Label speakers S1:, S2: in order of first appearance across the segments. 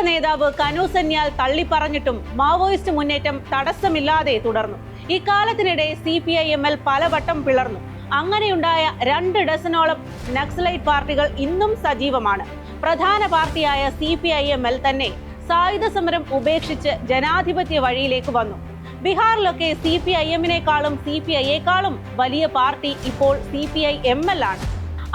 S1: നേതാവ് കനു സന്യാൽ തള്ളിപ്പറഞ്ഞിട്ടും മാവോയിസ്റ്റ് മുന്നേറ്റം തടസ്സമില്ലാതെ തുടർന്നു. ഇക്കാലത്തിനിടെ CPI-ML പലവട്ടം പിളർന്നു. അങ്ങനെയുണ്ടായ 2 ഡസനോളം നക്സലൈറ്റ് പാർട്ടികൾ ഇന്നും സജീവമാണ്. പ്രധാന പാർട്ടിയായ CPI-ML തന്നെ സായുധ സമരം ഉപേക്ഷിച്ച് ജനാധിപത്യ വഴിയിലേക്ക് വന്നു. ബീഹാറിലൊക്കെ CPI-M-നേക്കാളും CPI-യേക്കാളും വലിയ പാർട്ടി ഇപ്പോൾ CPI-ML ആണ്.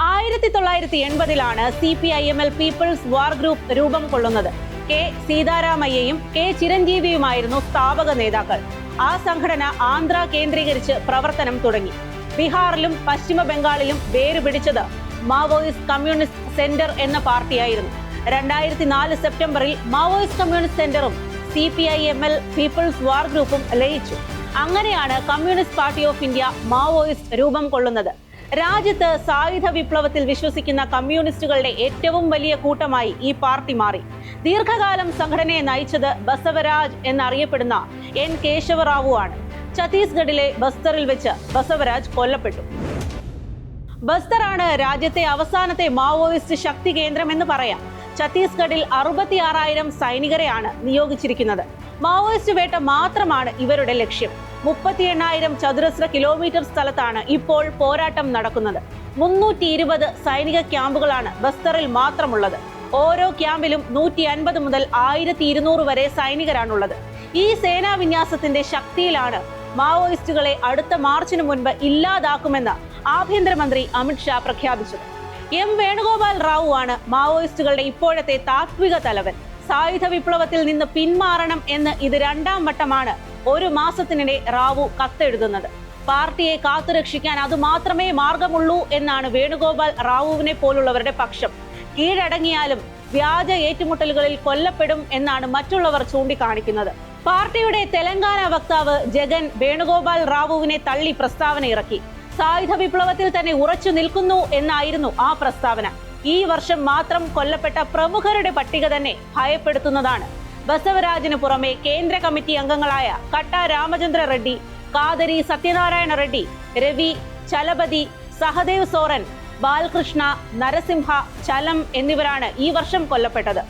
S1: 1980-ലാണ് CPI-ML പീപ്പിൾസ് വാർ ഗ്രൂപ്പ് രൂപം കൊള്ളുന്നത്. K. സീതാരാമയ്യയും K. ചിരഞ്ജീവിയുമായിരുന്നു സ്ഥാപക നേതാക്കൾ. ആ സംഘടന ആന്ധ്ര കേന്ദ്രീകരിച്ച് പ്രവർത്തനം തുടങ്ങി. ബീഹാറിലും പശ്ചിമ ബംഗാളിലും വേരുപിടിച്ചത് മാവോയിസ്റ്റ് കമ്മ്യൂണിസ്റ്റ് സെന്റർ എന്ന പാർട്ടിയായിരുന്നു. 2004 സെപ്റ്റംബറിൽ മാവോയിസ്റ്റ് കമ്മ്യൂണിസ്റ്റ് സെന്ററും CPI-ML പീപ്പിൾസ് വാർ ഗ്രൂപ്പും ലയിച്ചു. അങ്ങനെയാണ് communist party of India Maoist രൂപം കൊള്ളുന്നത്. രാജ്യത്ത് സായുധ വിപ്ലവത്തിൽ വിശ്വസിക്കുന്ന കമ്മ്യൂണിസ്റ്റുകളുടെ ഏറ്റവും വലിയ കൂട്ടമായി ഈ പാർട്ടി മാറി. ദീർഘകാലം സംഘടനയെ നയിച്ചത് ബസവരാജ് എന്നറിയപ്പെടുന്ന N. കേശവറാവു ആണ്. ഛത്തീസ്ഗഡിലെ ബസ്തറിൽ വെച്ച് ബസവരാജ് കൊല്ലപ്പെട്ടു. ബസ്തറാണ് രാജ്യത്തെ അവസാനത്തെ മാവോയിസ്റ്റ് ശക്തി കേന്ദ്രം എന്ന് പറയാം. ഛത്തീസ്ഗഡിൽ 66,000 സൈനികരെയാണ് നിയോഗിച്ചിരിക്കുന്നത്. മാവോയിസ്റ്റ് വേട്ട മാത്രമാണ് ഇവരുടെ ലക്ഷ്യം. 38,000 ചതുരശ്ര കിലോമീറ്റർ സ്ഥലത്താണ് ഇപ്പോൾ പോരാട്ടം നടക്കുന്നത്. 320 സൈനിക ക്യാമ്പുകളാണ് ബസ്തറിൽ മാത്രമുള്ളത്. ഓരോ ക്യാമ്പിലും 150 മുതൽ 1200 വരെ സൈനികരാണുള്ളത്. ഈ സേനാ വിന്യാസത്തിന്റെ ശക്തിയിലാണ് മാവോയിസ്റ്റുകളെ അടുത്ത മാർച്ചിന് മുൻപ് ഇല്ലാതാക്കുമെന്ന് ആഭ്യന്തരമന്ത്രി അമിത് ഷാ പ്രഖ്യാപിച്ചത്. M. വേണുഗോപാൽ റാവു ആണ് മാവോയിസ്റ്റുകളുടെ ഇപ്പോഴത്തെ താത്വിക തലവൻ. സായുധ വിപ്ലവത്തിൽ നിന്ന് പിന്മാറണം എന്ന് ഇത് 2ാം വട്ടമാണ് 1 മാസത്തിനിടെ റാവു കത്തെഴുതുന്നത്. പാർട്ടിയെ കാത്തുരക്ഷിക്കാൻ അതുമാത്രമേ മാർഗമുള്ളൂ എന്നാണ് വേണുഗോപാൽ റാവുവിനെ പോലുള്ളവരുടെ പക്ഷം. കീഴടങ്ങിയാലും വ്യാജ ഏറ്റുമുട്ടലുകളിൽ കൊല്ലപ്പെടും എന്നാണ് മറ്റുള്ളവർ ചൂണ്ടിക്കാണിക്കുന്നത്. പാർട്ടിയുടെ തെലങ്കാന വക്താവ് ജഗൻ വേണുഗോപാൽ റാവുവിനെ തള്ളി പ്രസ്താവന ഇറക്കി. സായുധ വിപ്ലവത്തിൽ തന്നെ ഉറച്ചു നിൽക്കുന്നു എന്നായിരുന്നു ആ പ്രസ്താവന. ഈ വർഷം മാത്രം കൊല്ലപ്പെട്ട പ്രമുഖരുടെ പട്ടിക തന്നെ ഭയപ്പെടുത്തുന്നതാണ്. ബസവരാജിന് പുറമെ കേന്ദ്ര കമ്മിറ്റി അംഗങ്ങളായ കട്ട രാമചന്ദ്ര റെഡ്ഡി, കാദരി സത്യനാരായണ റെഡ്ഡി, രവി ചലപതി, സഹദേവ് സോറൻ, ബാലകൃഷ്ണ, നരസിംഹ, ചലം എന്നിവരാണ് ഈ വർഷം കൊല്ലപ്പെട്ടത്.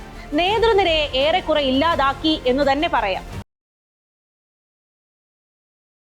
S1: നേതൃനിരയെ ഏറെക്കുറെ ഇല്ലാതാക്കി എന്നു തന്നെ പറയാം.